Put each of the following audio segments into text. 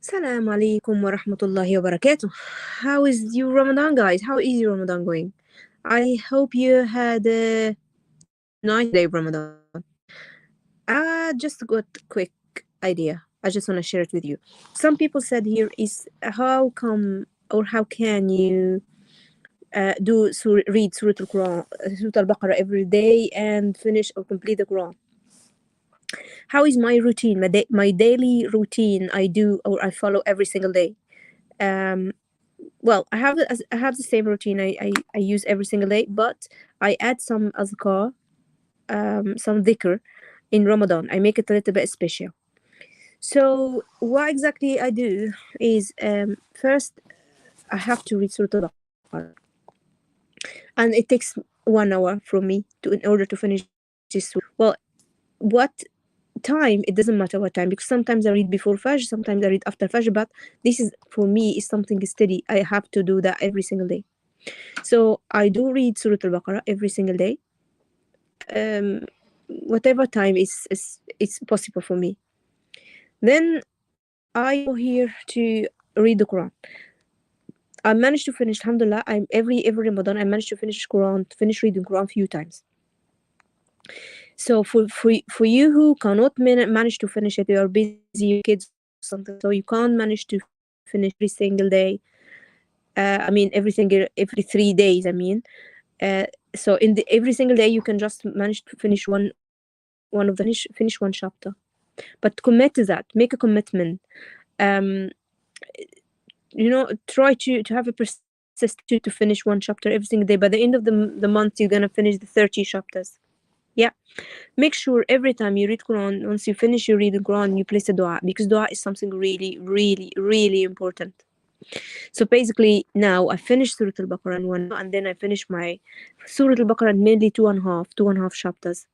Assalamu alaikum wa rahmatullahi wa barakatuh. How is your Ramadan, guys? How is your Ramadan going? I hope you had a nice day, Ramadan. I just got a quick idea. I just want to share it with you. Some people said here is how come or how can you read Surah Al-Quran, Surah Al-Baqarah every day and finish or complete the Quran? How is my routine, my daily routine I do or I follow every single day? Um, well, I have the same routine I use every single day, but I add some azkar, some dhikr in Ramadan. I make it a little bit special. So what exactly I do is first I have to read Surah Al-Baqarah, and it takes 1 hour from me to in order to finish this surah. Well, what time, it doesn't matter what time, because sometimes I read before Fajr, sometimes I read after Fajr, but this is for me is something steady. I have to do that every single day. So I do read Surah Al-Baqarah every single day, whatever time is it's possible for me. Then I go here to read the Quran. I managed to finish, alhamdulillah, I'm every Ramadan I managed to finish reading Quran few times. So for you who cannot manage to finish it, you are busy, your kids or something, so you can't manage to finish every single day. Every 3 days. So in the every single day you can just manage to finish one of the finish one chapter, but commit to that, make a commitment. um Try to have a persist to finish one chapter every single day. By the end of the month you're gonna finish the 30 chapters. Yeah, make sure every time you read Quran, once you finish your reading Quran, you place a dua, because dua is something really really really important. So basically now I finished Surah Al-Baqarah in 1 hour, and then I finished my Surah Al-Baqarah mainly two and a half chapters.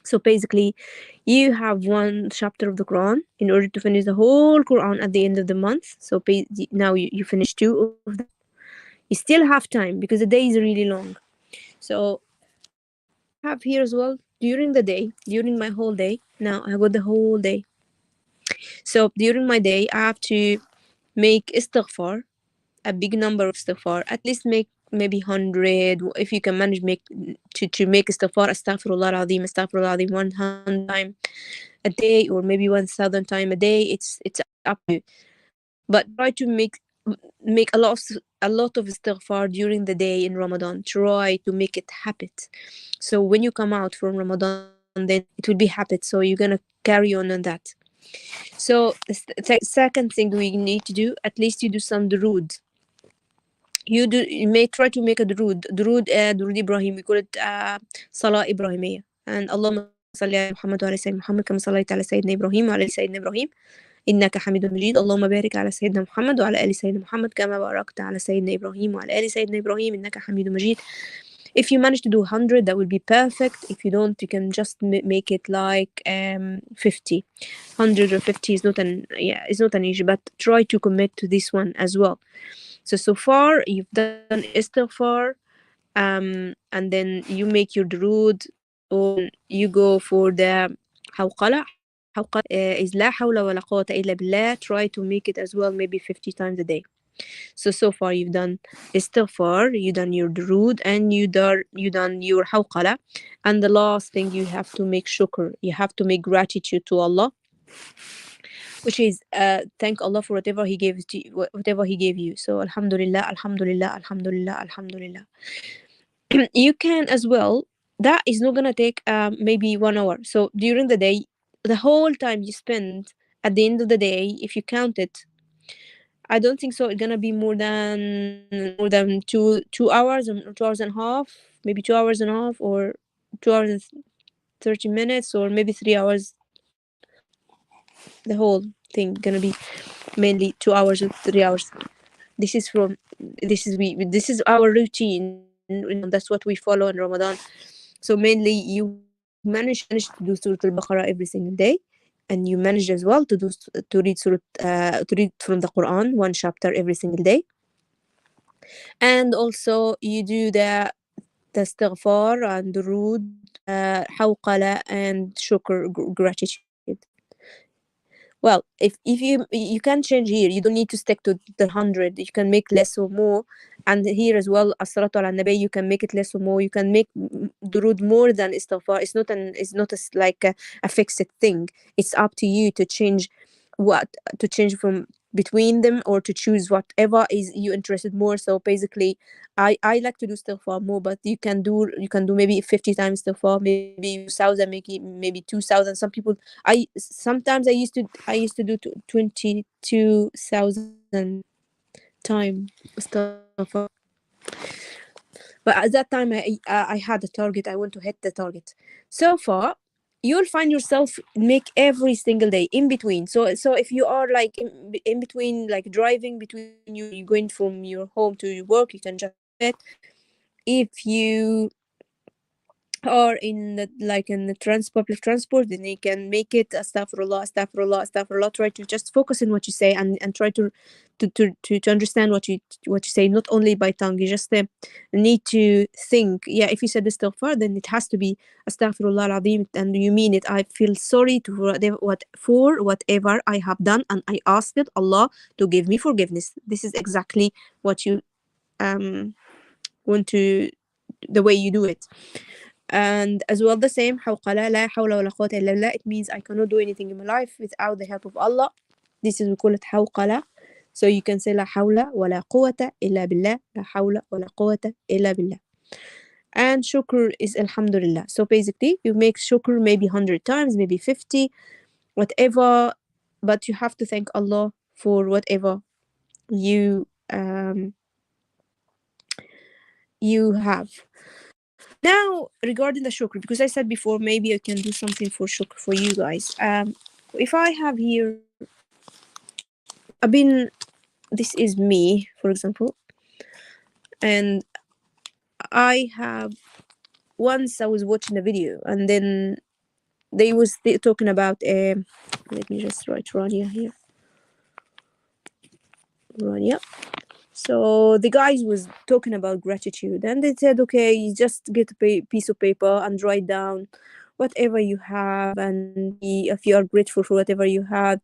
So basically you have one chapter of the Quran in order to finish the whole Quran at the end of the month. So now you finish two of them. You still have time because the day is really long. So I have here as well during the day, during my whole day. Now I got the whole day. So during my day I have to make istighfar, a big number of istighfar, at least make maybe 100 if you can manage, make to make istighfar, astaghfirullah alazim 100 time a day, or maybe 1,000 time a day. It's up to you, but try to make a lot of istighfar during the day in Ramadan. Try to make it habit, so when you come out from Ramadan, then it will be habit, so you're gonna carry on that. So the second thing we need to do, at least you do some durood. You may try to make a durood Ibrahim. We call it Salah Ibrahimiyya. And Allahumma salli ala Muhammad wa ala sayyidina Muhammad kama sallaita ala sayyidina Ibrahim wa ala ali sayyidina Ibrahim innaka hamidun majid. Allahumma barik ala sayyidina Muhammad wa ala ali sayyidina Muhammad kama barakta ala sayyidina Ibrahim wa ala ali sayyidina Ibrahim innaka hamidun majid. If you manage to do 100, that would be perfect. If you don't, you can just make it like 50. 100 or 50 is it's not an issue, but try to commit to this one as well. So far you've done istighfar, and then you make your durood, or you go for the hawqala. Hawqala is la hawla wa la quwwata illa billah. Try to make it as well, maybe 50 times a day. So far you've done istighfar, you done your durood, and you done your hawqala. And the last thing, you have to make shukr. You have to make gratitude to Allah, which is thank Allah for whatever He gave to you, whatever He gave you. So alhamdulillah, alhamdulillah, alhamdulillah, alhamdulillah. You can as well. That is not gonna take maybe 1 hour. So during the day, the whole time you spend at the end of the day, if you count it, I don't think so. It's gonna be more than 2 hours or 2 hours and a half, maybe 2 hours and a half, or 2 hours and 30 minutes, or maybe 3 hours. The whole thing gonna be mainly 2 hours or 3 hours. This is our routine. That's what we follow in Ramadan. So mainly you manage to do Surah Al-Baqarah every single day, and you manage as well to read from the Quran one chapter every single day, and also you do the istighfar and durood, hawqala and shukr, gratitude. Well, if you can change here, you don't need to stick to the 100. You can make less or more. And here as well, as-salatu ala nabi, you can make it less or more. You can make durud more than istighfar. It's not like a fixed thing. It's up to you to change what to change from between them, or to choose whatever is you interested more. So basically, I like to do istighfar more, but you can do maybe 50 times istighfar, maybe 1,000, maybe 2,000. Some people, I used to do 22,000 time istighfar. But at that time, I had a target. I want to hit the target. So far, you'll find yourself make every single day in between. So if you are like in between, like driving between you going from your home to your work, you can just do it. If you or in the like in the public transport, then you can make it astaghfirullah, astaghfirullah, astaghfirullah. Try to just focus on what you say, and try to understand what you say, not only by tongue. You just need to think. Yeah, if you said istighfar, then it has to be astaghfirullah al-azim, and you mean it. I feel sorry to for whatever I have done, and I asked Allah to give me forgiveness. This is exactly what you um want to, the way you do it. And as well, the same حوقلة لا حول ولا قوة إلا بالله. It means I cannot do anything in my life without the help of Allah. This is, we call it حوقلة. So you can say لا حول ولا قوة إلا بالله, لا حول ولا قوة إلا بالله. And shukr is alhamdulillah. So basically, you make shukr maybe 100 times, maybe 50, whatever, but you have to thank Allah for whatever you you have. Now, regarding the shukr, because I said before, maybe I can do something for shukr for you guys. If I have here, I've been, this is me, for example, and I have, once I was watching a video, and then they was talking about, let me just write Rania here. Rania. So the guys was talking about gratitude, and they said, okay, you just get a piece of paper and write down whatever you have, and be, if you are grateful for whatever you had,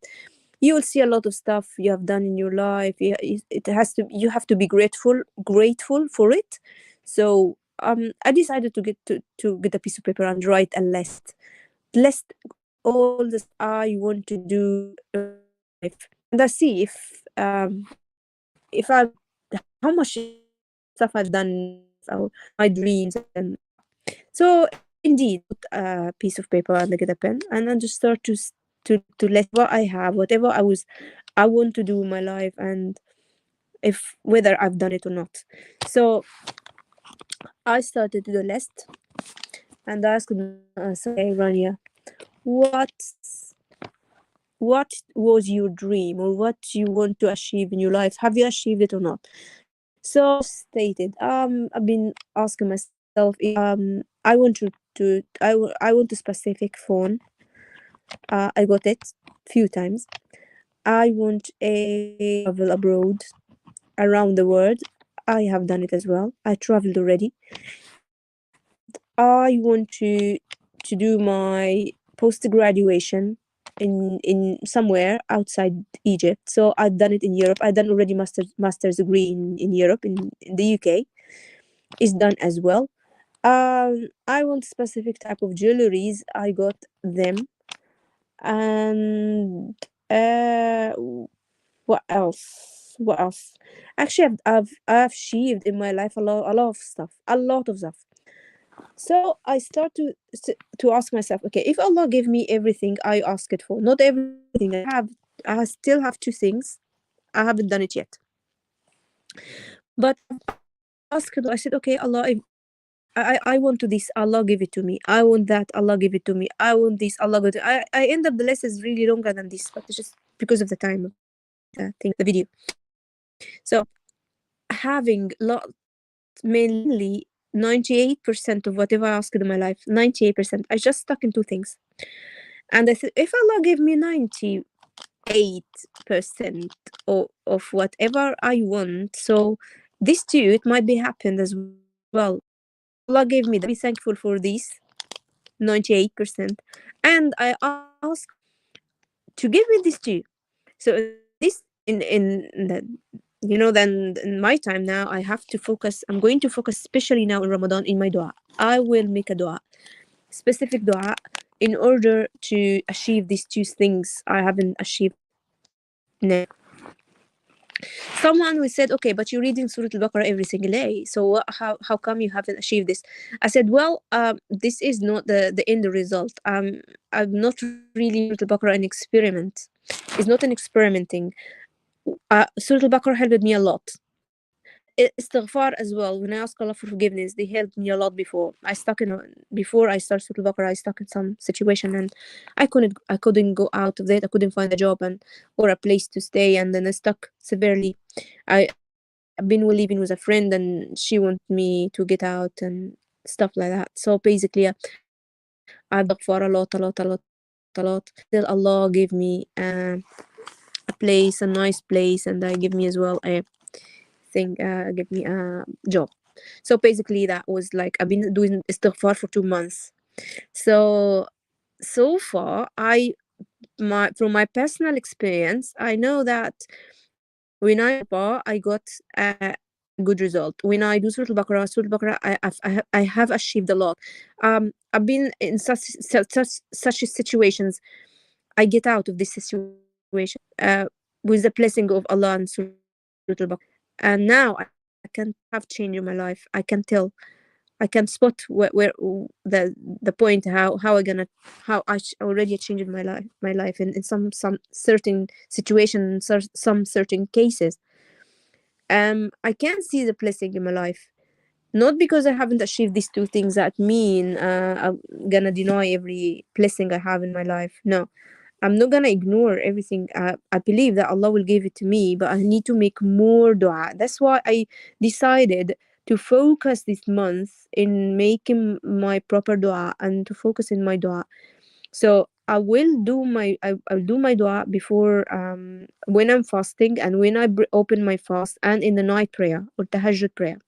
you will see a lot of stuff you have done in your life. It has to, you have to be grateful for it. So I decided to get a piece of paper and write a list all the stuff I want to do in my life, and I see if I, how much stuff I've done in my life, or my dreams. And so indeed, put a piece of paper and I get a pen, and I just start to list what I have, whatever I want to do in my life, and if whether I've done it or not. So I started to do the list, and I asked myself, okay, Rania, what what was your dream, or what you want to achieve in your life? Have you achieved it or not? So I stated, I've been asking myself if I want I want a specific phone. I got it few times. I want a travel abroad around the world. I have done it as well. I traveled already, and I want to do my post graduation in somewhere outside Egypt. So I've done it in Europe. I've done already master's degree in Europe, in the UK. Is done as well. I want specific type of jewelries. I got them. And what else? What else? Actually, I've achieved in my life a lot of stuff, a lot of stuff. So I start to ask myself, okay, if Allah gave me everything I asked it for, not everything I still have two things I haven't done it yet. But I asked, I said, okay, Allah, if I want to this, Allah give it to me. I want that, Allah give it to me. I want this, Allah give it. I end up, the list is really longer than this, but it's just because of the time of the thing, the video. So having lot, mainly 98% of whatever I asked in my life, 98%, I just stuck in two things. And I said, if Allah gave me 98% of whatever I want, so this too, it might be happened as well. Allah gave me that. Be thankful for this 98%. And I ask to give me these two. So in this in the, then in my time now, I have to focus. I'm going to focus, especially now in Ramadan, in my dua. I will make a dua, specific dua, in order to achieve these two things I haven't achieved now. Someone we said, okay, but you're reading Surah Al-Baqarah every single day, so how come you haven't achieved this? I said, well, this is not the end result. I'm not really using Surah Al-Baqarah an experiment. It's not an experimenting. Surah Al-Baqarah helped me a lot. Istighfar as well. When I ask Allah for forgiveness, they helped me a lot before. Before I started Surah Al-Baqarah, I stuck in some situation and I couldn't go out of it. I couldn't find a job and or a place to stay, and then I stuck severely. I've been living with a friend and she wanted me to get out and stuff like that. So basically, I've done istighfar a lot. Still, Allah gave me a place, a nice place, and I give me as well a thing, give me a job. So basically, that was like I've been doing istighfar for 2 months. So so far, my from my personal experience, I know that when I bar, I got a good result. When I do Surah Al-Baqarah, I have achieved a lot. I've been in such situations. I get out of this situation with the blessing of Allah and Surah Al-Baqarah. And now I can tell I have change in my life. I can spot where the point how I gonna how already changed my life in some certain situation, some certain cases. I can see the blessing in my life. Not because I haven't achieved these two things that mean I'm gonna deny every blessing I have in my life. No, I'm not gonna ignore everything. I believe that Allah will give it to me, but I need to make more dua. That's why I decided to focus this month in making my proper dua and to focus in my dua. So I'll do my dua before when I'm fasting and when I open my fast and in the night prayer or tahajjud prayer.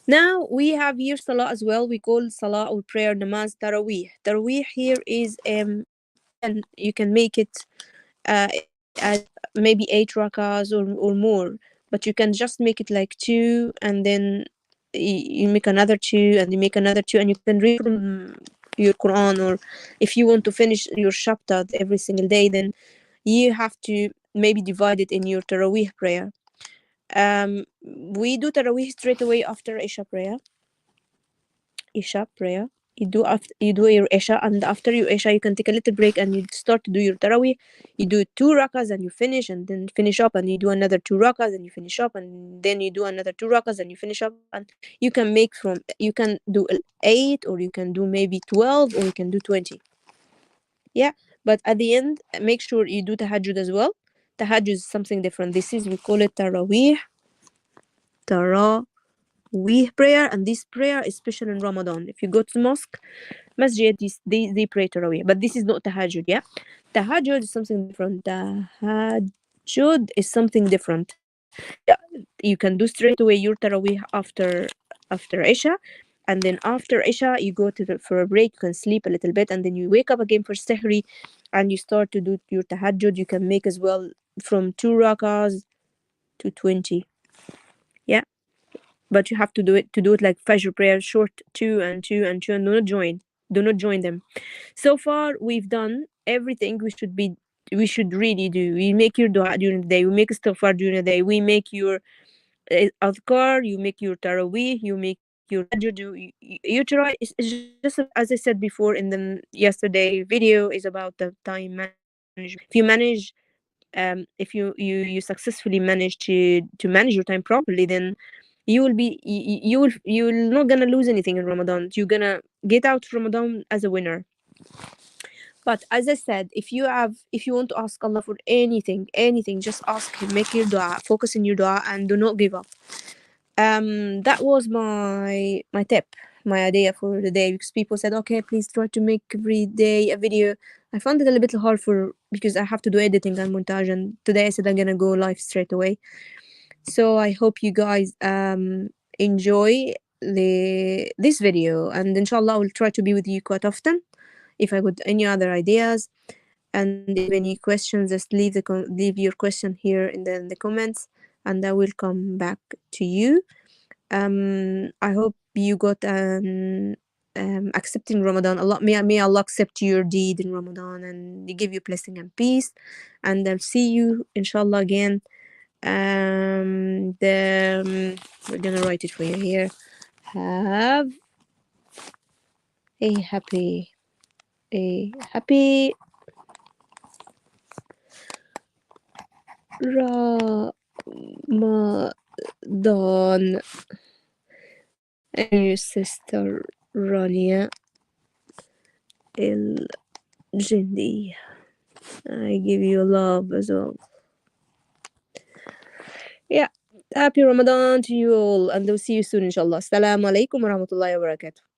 Now we have here salah as well. We call salah or prayer namaz tarawih. Tarawih here is you can make it as maybe 8 rakas or more, but you can just make it like two, and then you make another two, and you make another two, and you can read from your Quran, or if you want to finish your chapter every single day, then you have to maybe divide it in your tarawih prayer. We do tarawih straight away after Isha prayer. You do your Isha, and after your Isha, you can take a little break and you start to do your Tarawih. You do 2 rakas and you finish, and then finish up, and you do another 2 rakas and you finish up, and then you do another 2 rakas and you finish up. And you can do 8, or you can do maybe 12, or you can do 20. Yeah, but at the end, make sure you do tahajjud as well. Tahajjud is something different. We call it Tarawih prayer, and this prayer is special in Ramadan. If you go to mosque, masjid, they pray tarawih, but this is not tahajjud. Yeah, tahajjud is something different. Tahajjud is something different. Yeah, you can do straight away your tarawih after Isha, and then after Isha you go for a break. You can sleep a little bit, and then you wake up again for sehri, and you start to do your tahajjud. You can make as well from 2 rakas to 20. Yeah, but you have to do it like Fajr prayer, short, two and two and two, and do not join them. So far we've done everything we should really do. We make your dua during the day, we make istighfar during the day, we make your adhkar, you make your tarawih, you make your tahajjud. You try. It's just as I said before in the yesterday video, is about the time management. If you manage, if you successfully manage to manage your time properly, then you're not gonna lose anything in Ramadan. You're gonna get out Ramadan as a winner. But as I said, if you want to ask Allah for anything, just ask Him. Make your dua, focus in your dua, and do not give up. That was my tip, my idea for the day, because people said, okay, please try to make every day a video. I found it a little bit hard because I have to do editing and montage, and today I said I'm gonna go live straight away. So I hope you guys enjoy this video, and inshallah I will try to be with you quite often if I got any other ideas. And if you have any questions, just leave your question here in the comments, and I will come back to you. I hope you got accepting Ramadan. Allah, may Allah accept your deed in Ramadan and give you blessing and peace. And I'll see you inshallah again. We're gonna write it for you here. Have a happy Ramadan. And your sister Rania الجندي. I give you love as well. Yeah. Happy Ramadan to you all, and we'll see you soon inshallah. Assalamu alaikum wa rahmatullahi wa barakatuh.